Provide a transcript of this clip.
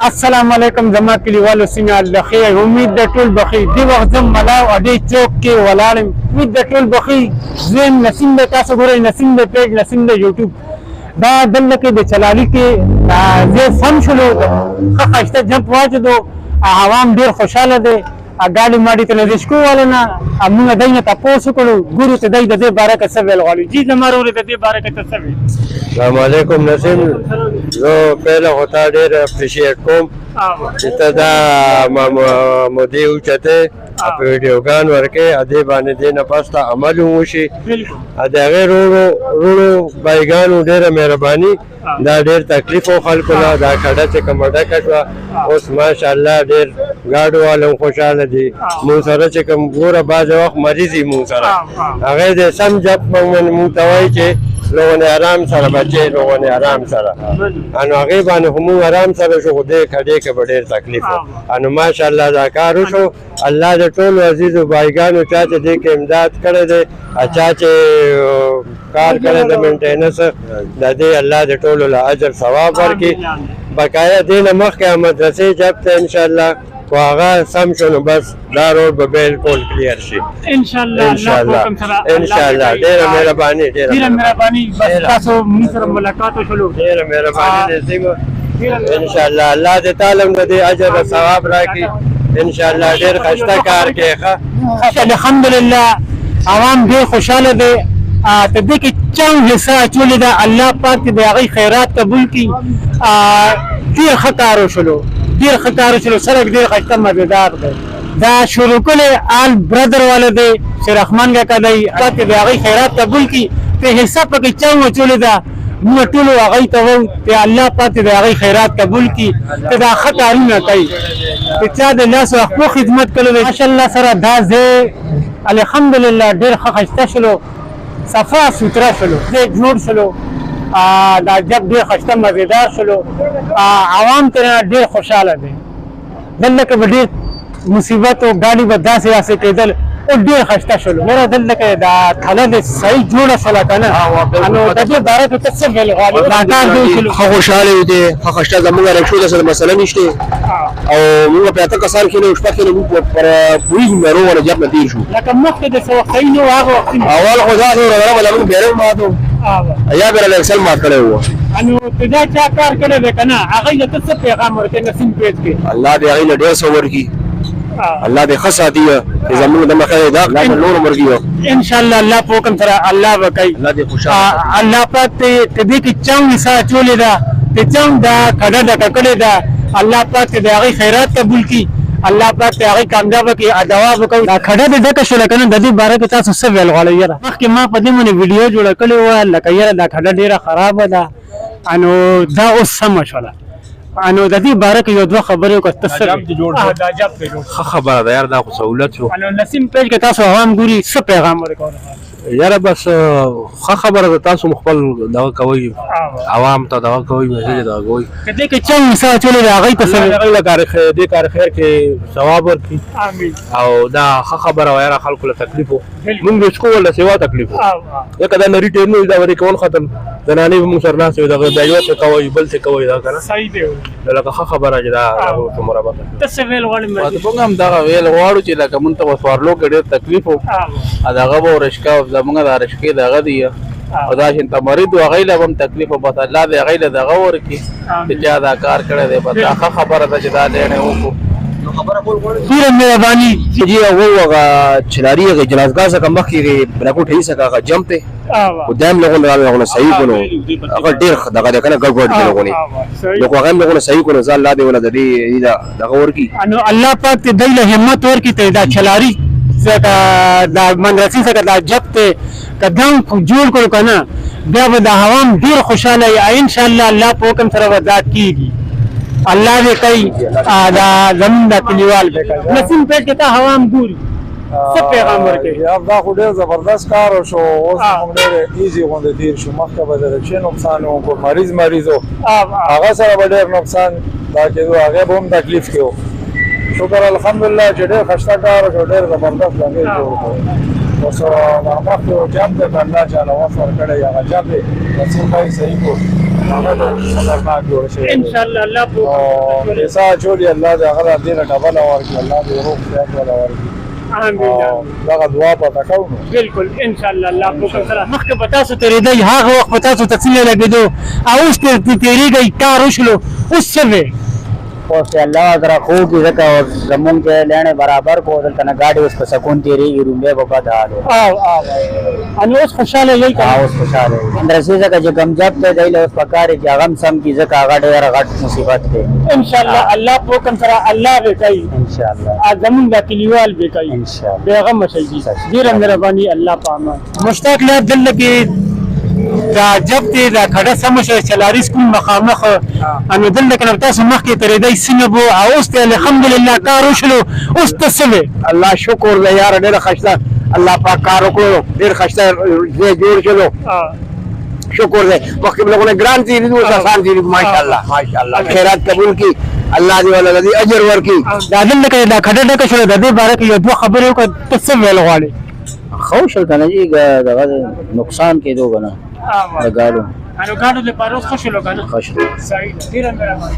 السلام علیکم زما کلیوالو سیمه الله خیر امید د ټول بخیر دی وخت زم ملا او دې چوک کې ولاړم امید د ټول بخیر زم نسیم د تاسو ګورئ نسیم د پیج نسیم د یوټیوب دا دلته کې د چلالي کې زه سم شلو ښه خسته جمپ واچدو عوام ډیر خوشاله دي اګاډي ماډي ته نږدې شکو ولنه موږ دینه تاسو کړو ګورو ته دای د دې باره کې څه ویل غواړي جی زمارو د دې باره کې څه ویل السلام علیکم نسیم زه پهله هوتا ډېر اپریشیټ کوم چې ته دا مودې اوچته په ویډیوګان ورکې ا دې باندې دې نه پاسته عمل وشي ا د هغې روړو بایګانو ډېره مهرباني دا ډېر تکلیف و خلکو له دا کډه چې کومه ډکه شوه اوس ماشاءالله ډېر ګاډو والا هم خوشحاله دي مونږ سره چې کوم ګوره بعضې وخت مریض وي مونږ سره هغې د سم جپ مونږ ته وایي چې لوگوں نے آرام سره بچے لوگوں نے آرام سره انو هغې باندې خو مونږ آرام سره شو خو دې کډې کې به ډېر تکلیف و انو ماشاءالله دا کار وشو الله د ټولو عزیزو بایګانو چا چې دې کې امداد کړی دی چا چې کار کړی د مینټیننس د دې الله د ټولو له اجر ثواب ورکړي بقایا دې نه مخکې مدرسې جب ته انشاءالله خو هغه سم شو نو بس دا روډ به بالکل کلیر شي انشاءالله انشاءالله ډېره مهرباني ډېره مهرباني بس تاسو موږ سره ملاقات وشلو ډېره مهرباني نسیم انشاءالله الله دې تعالی موږ دې اجر او ثواب راکړي انشاءالله ډېر ښایسته کار کوي ښه الحمدلله عوام ډېر خوشحاله دي ته دې کې چند حصه اچولې ده الله پاک دې د هغې خیرات قبول کړي ډېر ښه کار وشلو ډېر ښه کار وشلو سړک ډېر ښایسته مزېدار دی دا شروع کړی آل برادر والا دی شیررحمان کاکا دی پاک دې د هغې خیرات قبول کړي ته حصه پکې چند اچولې ده موږ ټولو هغې ته وایو چې الله پاک دې د هغې خیرات قبول کړي ته دا ښه کارونه کوي چې چا د لاس او خپلو خدمت کړی دی ماشاءالله سره دا ځای الحمدلله ډېر ښه ښایسته شلو صفا سوتره شلو ځای جوړ شلو دا جب ډېر ښایسته مزېدار شلو عوام ترې ډېر خوشحاله دي دلته کې به ډېر مصیبت او ګاډي به داسې داسې کېدل او ډېر ښایسته شلو مېره دلته کې دا تله دې صحیح جوړه شوله که نه نو د دې باره کې ته څه ویل غواړې دا کار دې وشلو ښه خوشحاله دي ښه ښایسته زموږ رکشو ده سره مسله نشته او موږ په اته کسان کښېنو شپه کښېنو موږ پر پوهېږو مېرو والا جب نه تېر شو لکه مخکې د څه وخت صحیح نه و هغه وخت اول خو داسې و رغړه به زموږ بیرغ مات و یا به راله اکسل مات کړی و نو ته دا چا کار کړی دی که نه هغوی ته ته څه پیغام ورکوې نسیم پیج کې الله دې هغوی له ډېر څه ورکړي الله دې ښه ساتي چې زموږ د مخه دا الله ته نور عمر کړي انشاءالله الله په حکم سره الله به کوي الله دې خوشحاله الله پاک ته دې کې چند حصه اچولې ده چې چند دا کډه ډکه کړې ده الله پاک ته د هغې خیرات قبول کړي الله پاک ته هغې کامیابه کړي دعا وکړو دا کډه دې ډکه شوله که نه د دې باره کې تاسو څه ویل غواړئ یاره مخکې ما په دې باندې ویډیو جوړه کړې وه لکه یاره دا کډه ډېره خرابه ده نو دا اوس سمه شوله نو د دې باره کې یو دوه خبرې وکړه ته څه دا جب دې جوړ ښه خبره ده یار دا خو سهولت شو نو نسیم پیج کې تاسو عوام ګوري څه پیغام ورکوئ یاره بس ښه خبره ده تاسو خپل دغه کوئ عوام ته دغه کوئ میسج دغه کوئ که دې کې چند حصه اچولې ده هغوی ته څه هغوی له دې کار خیر کې ثواب ورکړي امین او دا ښه خبره وه یاره خلکو له تکلیف و مونږ د شکو ولا سیوا تکلیف و ځکه دا نري ټیم نه وي دا ورې کول ختم زنانې به مونږ سره ناستې وي دغه دا یو څه کوئ بل څه کوئ دا که نه صحیح دی لکه ښه خبره چې دا څومره به ته څه ویل غواړې موږ هم دغه ویل غواړو چې لکه مونږ ته به سوارلو کې ډېر تکلیف و دغه به رشکه زمونږ دا رشکې دغه دي او دا چې ته مریض و هغوی له به هم تکلیف و بس الله دې هغوی له دغه ورکړي چې چا دا کار کړی دی بس دا ښه خبره ده چې دا لیڼې وکړو ډېره مهرباني جی هغه چلاري هغه جنازګاه څخه مخکې بلاکوټ هي څخه هغه جمپ دی او دایم لغونه صحیح کونو هغه ډېر دغه دی که نه ګډوډ دی لغونې نو هغه هم لغونه صحیح کونو ځه الله دې ونه د دې دغه ورکړي نو الله پاک دې دوی له همت ورکړي ته دا چلاري څخه دا مدرسې څخه دا جب ته که دا جوړ کړو که نه بیا به د عوام ډېر خوشحاله وي انشاءالله الله په حکم سره به دا کېږي الله دې کوي دا زموږ دا کلیوال به کوي نسیم پیج کې ته عوام ګوري څه پیغام ورکوي یار دا خو ډېر زبردست کار وشو اوس موږ ډېر ایزي غوندې تېر شو مخکې به د رکشې نقصان و کو مریض و هغه سره به ډېر نقصان دا کېدو هغې به هم تکلیف کې و شکر الحمدلله چې ډېر ښایسته کار وشو ډېر زبردست هغې جوړ کړو اوس مخکې و جمپ دی که الله چاله وس ورکړی هغه جمپ دی نسیم بھائی صحیح کو خطرناک جوړ شوی ان شاء الله الله په او پیسې اچولي الله دې هغه دې نه ډبله ورکړي الله دې روغ صحت ولا ورکړي امين دغه دعا پته کوو بالکل ان شاء الله الله په سره مخکې به تاسو تېرېدئ هغه وخت به تاسو ته څنګه لګېدو او اوس تېرېږئ کار وشلو اوس څه دی اوس الله ذرا خو کی زکه او زمون کې لهنه برابر کو دلته نه گاډي اوس په سکون تیریږي رومبه په بد حال او ان اوس خوشاله یی او اوس خوشاله اندرسي زکه چې کم جب ته دی له پکاري چې غم سم کی زکه هغه ډېر غټ مصیبت ده ان شاء الله الله په کوم سره الله به کوي ان شاء الله زمون د کلیوال به کوي ان شاء الله بیغم شي ډیر مهرباني الله پامان مشتاق له دل کې دا جب ته دا کډه سمشه چلاری سکول مخامخ انو دل کې تاسو مخ کې ترې دای سینبو او اوس ته الحمدلله کار وشلو اوس تسوي الله شکر دې یار ډېر خشته الله پاک کار وکړو ډېر خشته دې جوړ شلو شکر دې مخکې بلغونه ګران دي دې اوس آسان دي ماشاءالله خیرات قبول کی الله دې ولا دې اجر ورکي دا دل کې دا کډه ډکه شو د دې باره کې یو دوه خبرې وکړه تسوي لغواړي خوشل کنه جی دغه نقصان کې دوه کنه د گاډو انو ګاډو له پاروس خوشاله کنه خوش صحیح ډیر مهرباني